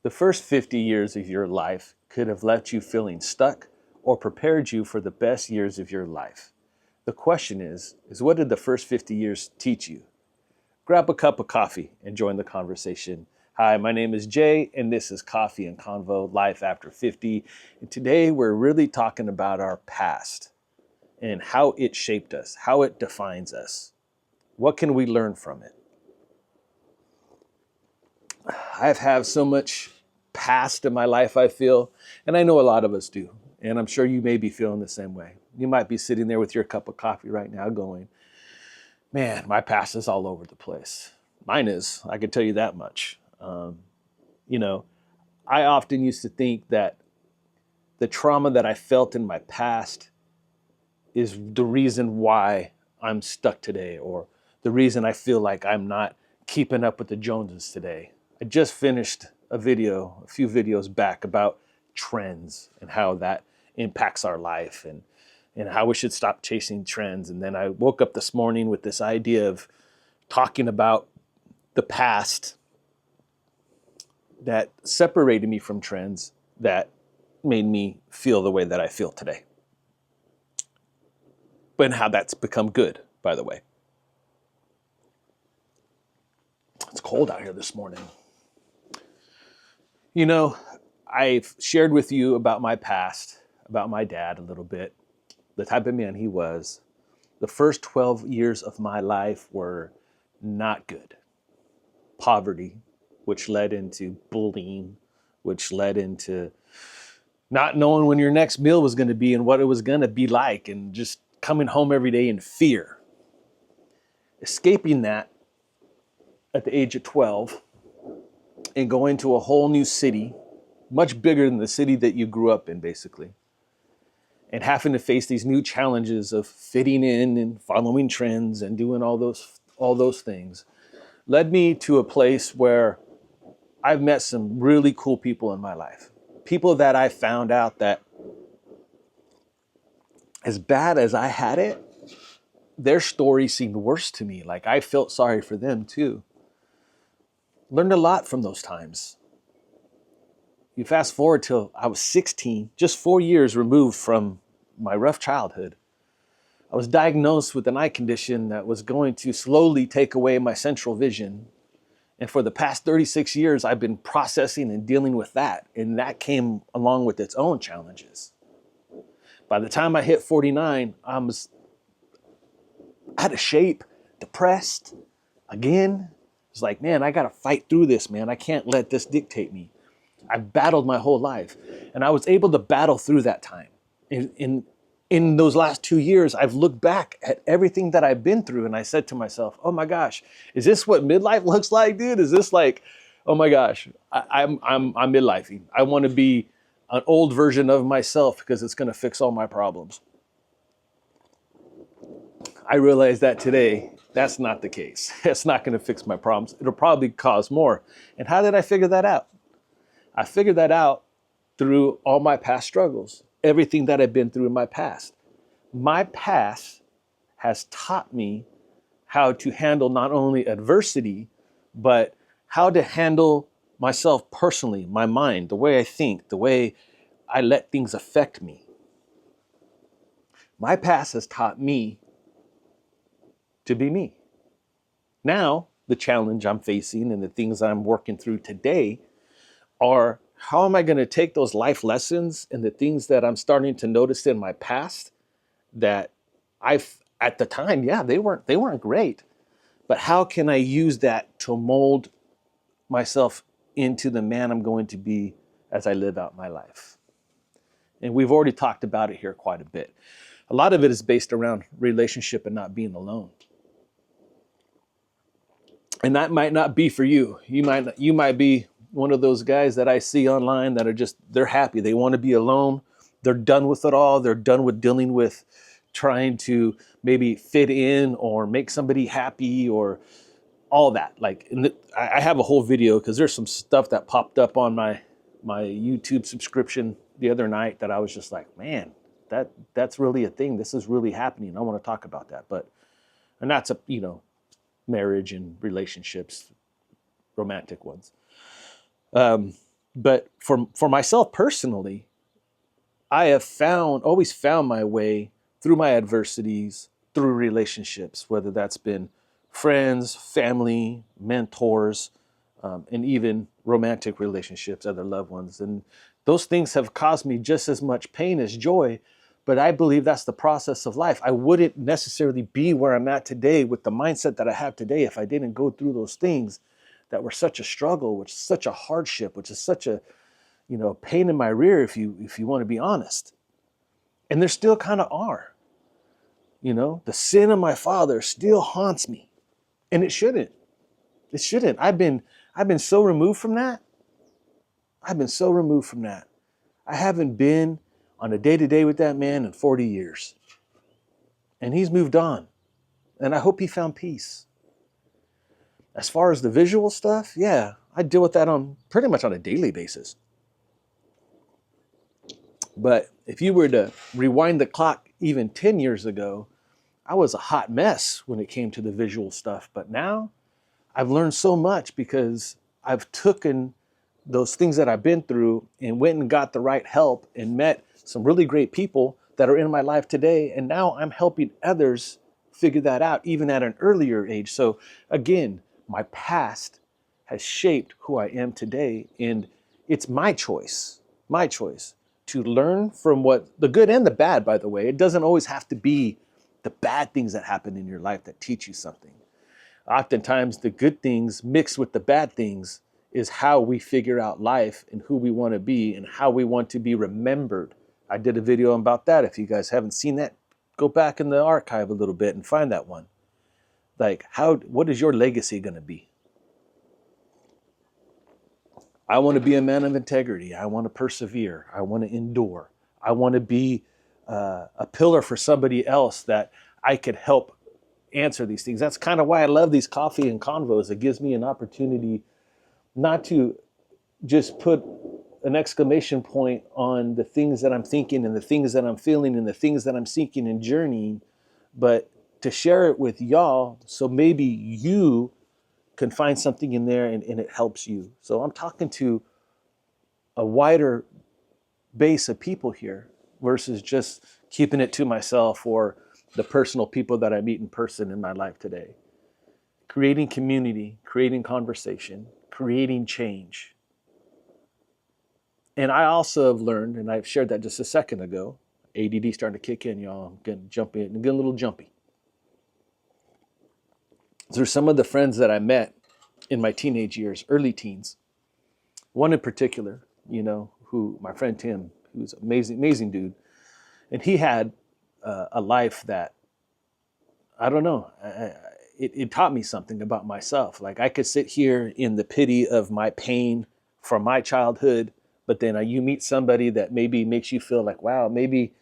The first 50 years of your life could have left you feeling stuck or prepared you for the best years of your life. The question is what did the first 50 years teach you? Grab a cup of coffee and join the conversation. Hi, my name is Jay, and this is Coffee and Convo, Life After 50. And today we're really talking about our past and how it shaped us, how it defines us. What can we learn from it? I've had so much past in my life, I feel, and I know a lot of us do. And I'm sure you may be feeling the same way. You might be sitting there with your cup of coffee right now going, man, my past is all over the place. Mine is, I can tell you that much. You know, I often used to think that the trauma that I felt in my past is the reason why I'm stuck today, or the reason I feel like I'm not keeping up with the Joneses today. I just finished a few videos back about trends and how that impacts our life and how we should stop chasing trends. And then I woke up this morning with this idea of talking about the past that separated me from trends that made me feel the way that I feel today. But how that's become good, by the way. It's cold out here this morning. You know, I've shared with you about my past, about my dad a little bit, the type of man he was. The first 12 years of my life were not good. Poverty, which led into bullying, which led into not knowing when your next meal was going to be and what it was going to be like, and just coming home every day in fear. Escaping that at the age of 12 and going to a whole new city, much bigger than the city that you grew up in, basically, and having to face these new challenges of fitting in and following trends and doing all those things, led me to a place where I've met some really cool people in my life. People that I found out that as bad as I had it, their story seemed worse to me. Like I felt sorry for them too. Learned a lot from those times. You fast forward till I was 16, just 4 years removed from my rough childhood. I was diagnosed with an eye condition that was going to slowly take away my central vision. And for the past 36 years, I've been processing and dealing with that. And that came along with its own challenges. By the time I hit 49, I was out of shape, depressed, again. It's like, man, I got to fight through this, man. I can't let this dictate me. I've battled my whole life. And I was able to battle through that time. In those last 2 years, I've looked back at everything that I've been through, and I said to myself, oh my gosh, is this what midlife looks like, dude? Is this like, oh my gosh, I'm midlifing. I want to be an old version of myself because it's going to fix all my problems. I realize that today, that's not the case. It's not going to fix my problems. It'll probably cause more. And how did I figure that out? I figured that out through all my past struggles, everything that I've been through in my past. My past has taught me how to handle not only adversity, but how to handle myself personally, my mind, the way I think, the way I let things affect me. My past has taught me to be me. Now, the challenge I'm facing and the things I'm working through today are how am I going to take those life lessons and the things that I'm starting to notice in my past that at the time, yeah, they weren't great, but how can I use that to mold myself into the man I'm going to be as I live out my life? And we've already talked about it here quite a bit. A lot of it is based around relationship and not being alone. And that might not be for you. You might be one of those guys that I see online that they're happy. They want to be alone. They're done with it all. They're done with dealing with trying to maybe fit in or make somebody happy or all that. I have a whole video because there's some stuff that popped up on my YouTube subscription the other night that I was just like, man, that's really a thing. This is really happening. I want to talk about that. And that's marriage and relationships, romantic ones. But for myself personally, I have always found my way through my adversities, through relationships, whether that's been friends, family, mentors, and even romantic relationships, other loved ones. And those things have caused me just as much pain as joy. But I believe that's the process of life. I wouldn't necessarily be where I'm at today with the mindset that I have today if I didn't go through those things that were such a struggle, which is such a hardship, which is such a pain in my rear, if you want to be honest. And there still kind of are. The sin of my father still haunts me, and it shouldn't. It shouldn't. I've been so removed from that. I've been so removed from that. I haven't been on a day-to-day with that man in 40 years, and he's moved on, and I hope he found peace. As far as the visual stuff, yeah, I deal with that on pretty much on a daily basis. But if you were to rewind the clock even 10 years ago, I was a hot mess when it came to the visual stuff. But now I've learned so much because I've taken those things that I've been through and went and got the right help and met some really great people that are in my life today. And now I'm helping others figure that out, even at an earlier age. So again, my past has shaped who I am today. And it's my choice to learn from what the good and the bad, by the way. It doesn't always have to be the bad things that happen in your life that teach you something. Oftentimes, the good things mixed with the bad things is how we figure out life and who we want to be and how we want to be remembered. I did a video about that. If you guys haven't seen that, go back in the archive a little bit and find that one. Like, what is your legacy going to be? I want to be a man of integrity. I want to persevere. I want to endure. I want to be a pillar for somebody else that I could help answer these things. That's kind of why I love these coffee and convos. It gives me an opportunity not to just put an exclamation point on the things that I'm thinking and the things that I'm feeling and the things that I'm seeking and journeying, but to share it with y'all so maybe you can find something in there and it helps you. So I'm talking to a wider base of people here versus just keeping it to myself or the personal people that I meet in person in my life today. Creating community, creating conversation, creating change. And I also have learned, and I've shared that just a second ago, ADD starting to kick in, y'all. I'm getting jumpy and getting a little jumpy. Through some of the friends that I met in my teenage years, early teens, one in particular, who my friend Tim, who's an amazing dude, and he had a life that, I don't know, it taught me something about myself. Like I could sit here in the pity of my pain from my childhood, but then you meet somebody that maybe makes you feel like, wow, maybe,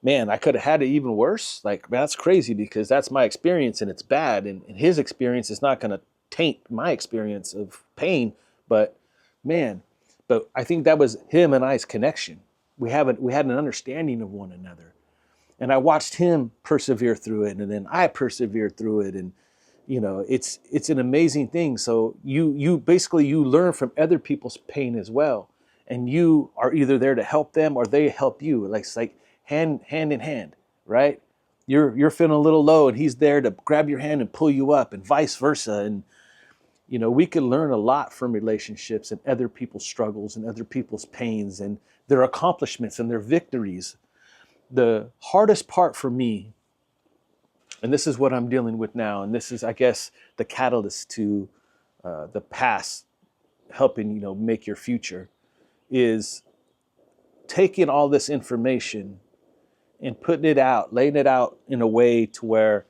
man, I could have had it even worse. Like, that's crazy because that's my experience and it's bad. And his experience is not going to taint my experience of pain. But I think that was him and I's connection. We had an understanding of one another. And I watched him persevere through it, and then I persevered through it. And, it's an amazing thing. So you basically, you learn from other people's pain as well. And you are either there to help them or they help you. Like, it's like hand in hand, right? You're feeling a little low and he's there to grab your hand and pull you up, and vice versa. And, we can learn a lot from relationships and other people's struggles and other people's pains and their accomplishments and their victories. The hardest part for me, and this is what I'm dealing with now, and this is, I guess, the catalyst to the past helping, make your future, is taking all this information and putting it out, laying it out in a way to where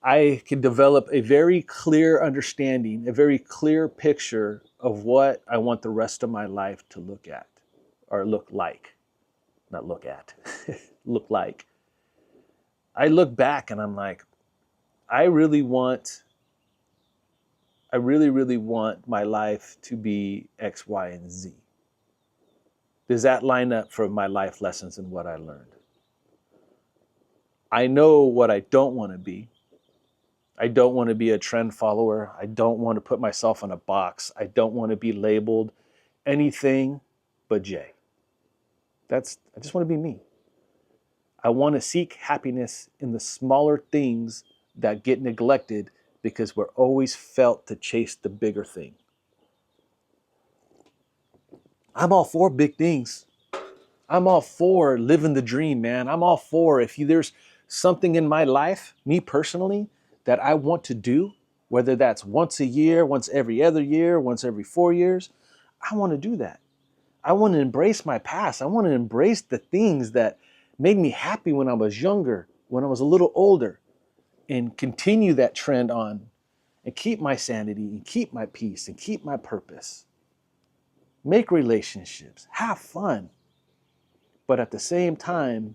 I can develop a very clear understanding, a very clear picture of what I want the rest of my life to look at, or look like. Not look at, look like. I look back and I'm like, I really, really want my life to be X, Y, and Z. Does that line up for my life lessons and what I learned? I know what I don't want to be. I don't want to be a trend follower. I don't want to put myself in a box. I don't want to be labeled anything but Jay. I just want to be me. I want to seek happiness in the smaller things that get neglected because we're always felt to chase the bigger thing. I'm all for big things. I'm all for living the dream, man. I'm all for there's something in my life, me personally, that I want to do, whether that's once a year, once every other year, once every 4 years, I want to do that. I want to embrace my past. I want to embrace the things that made me happy when I was younger, when I was a little older, and continue that trend on and keep my sanity and keep my peace and keep my purpose. Make relationships, have fun, but at the same time,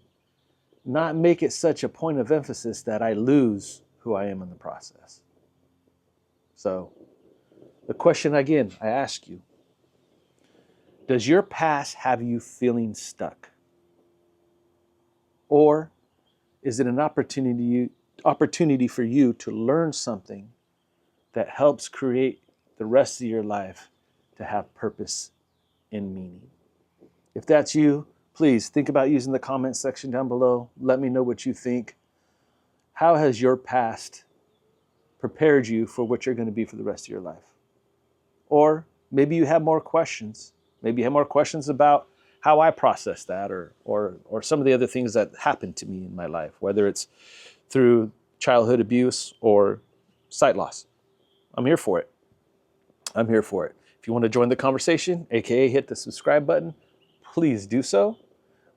not make it such a point of emphasis that I lose who I am in the process. So the question again, I ask you, does your past have you feeling stuck? Or is it an opportunity for you to learn something that helps create the rest of your life to have purpose and meaning? If that's you, please think about using the comment section down below. Let me know what you think. How has your past prepared you for what you're going to be for the rest of your life? Or maybe you have more questions. Maybe you have more questions about how I process that or some of the other things that happened to me in my life, whether it's through childhood abuse or sight loss. I'm here for it. I'm here for it. If you want to join the conversation, aka hit the subscribe button, please do so.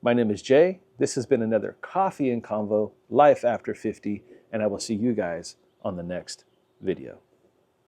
My name is Jay. This has been another Coffee and Convo, Life After 50, and I will see you guys on the next video.